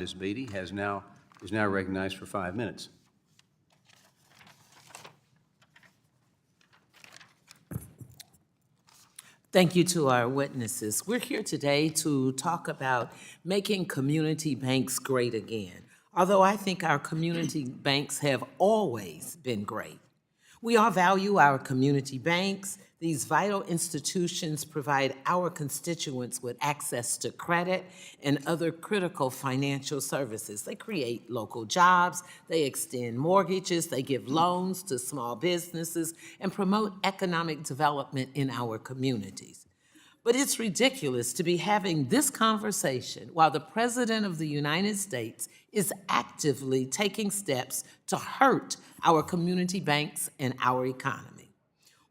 Ms. Beatty is now recognized for 5 minutes. Thank you to our witnesses. We're here today to talk about making community banks great again. Although I think our community banks have always been great. We all value our community banks. These vital institutions provide our constituents with access to credit and other critical financial services. They create local jobs, they extend mortgages, they give loans to small businesses, and promote economic development in our communities. But it's ridiculous to be having this conversation while the President of the United States is actively taking steps to hurt our community banks and our economy.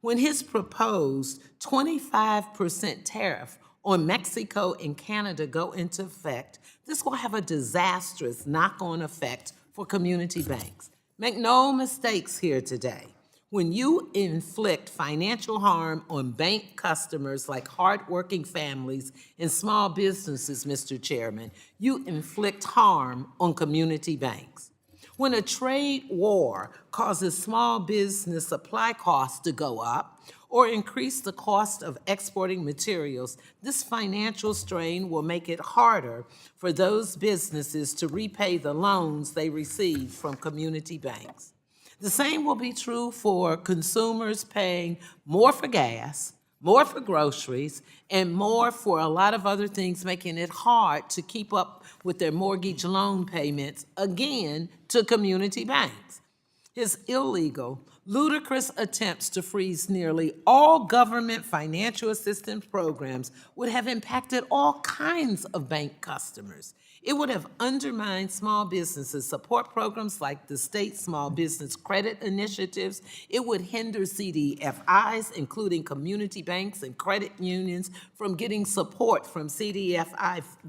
When his proposed 25% tariff on Mexico and Canada go into effect, this will have a disastrous knock-on effect for community banks. Make no mistakes here today. When you inflict financial harm on bank customers like hardworking families and small businesses, Mr. Chairman, you inflict harm on community banks. When a trade war causes small business supply costs to go up or increase the cost of exporting materials, this financial strain will make it harder for those businesses to repay the loans they receive from community banks. The same will be true for consumers paying more for gas, more for groceries, and more for a lot of other things, making it hard to keep up with their mortgage loan payments, again, to community banks. His illegal, ludicrous attempts to freeze nearly all government financial assistance programs would have impacted all kinds of bank customers. It would have undermined small businesses' support programs like the state small business credit initiatives. It would hinder CDFIs, including community banks and credit unions, from getting support from the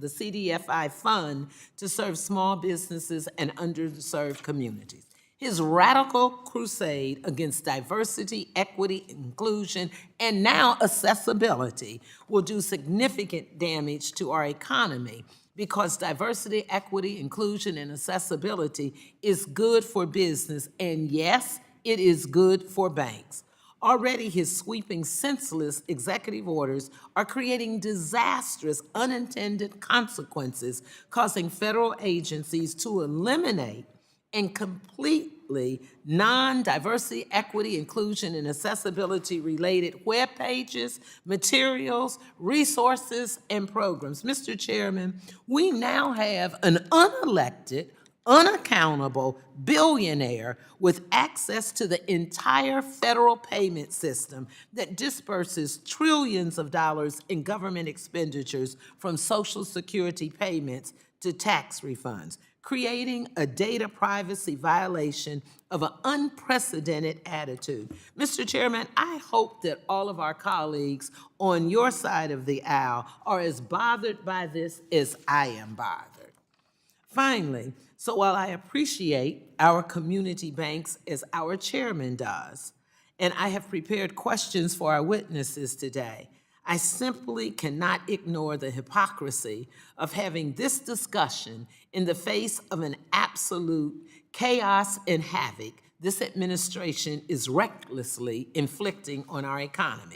CDFI fund to serve small businesses and underserved communities. His radical crusade against diversity, equity, inclusion, and now accessibility will do significant damage to our economy because diversity, equity, inclusion, and accessibility is good for business, and yes, it is good for banks. Already his sweeping, senseless executive orders are creating disastrous, unintended consequences, causing federal agencies to eliminate and completely non-diversity, equity, inclusion, and accessibility-related web pages, materials, resources, and programs. Mr. Chairman, we now have an unelected, unaccountable billionaire with access to the entire federal payment system that disperses trillions of dollars in government expenditures from Social Security payments to tax refunds, creating a data privacy violation of an unprecedented attitude. Mr. Chairman, I hope that all of our colleagues on your side of the aisle are as bothered by this as I am bothered. Finally, so while I appreciate our community banks as our chairman does, and I have prepared questions for our witnesses today, I simply cannot ignore the hypocrisy of having this discussion in the face of an absolute chaos and havoc this administration is recklessly inflicting on our economy.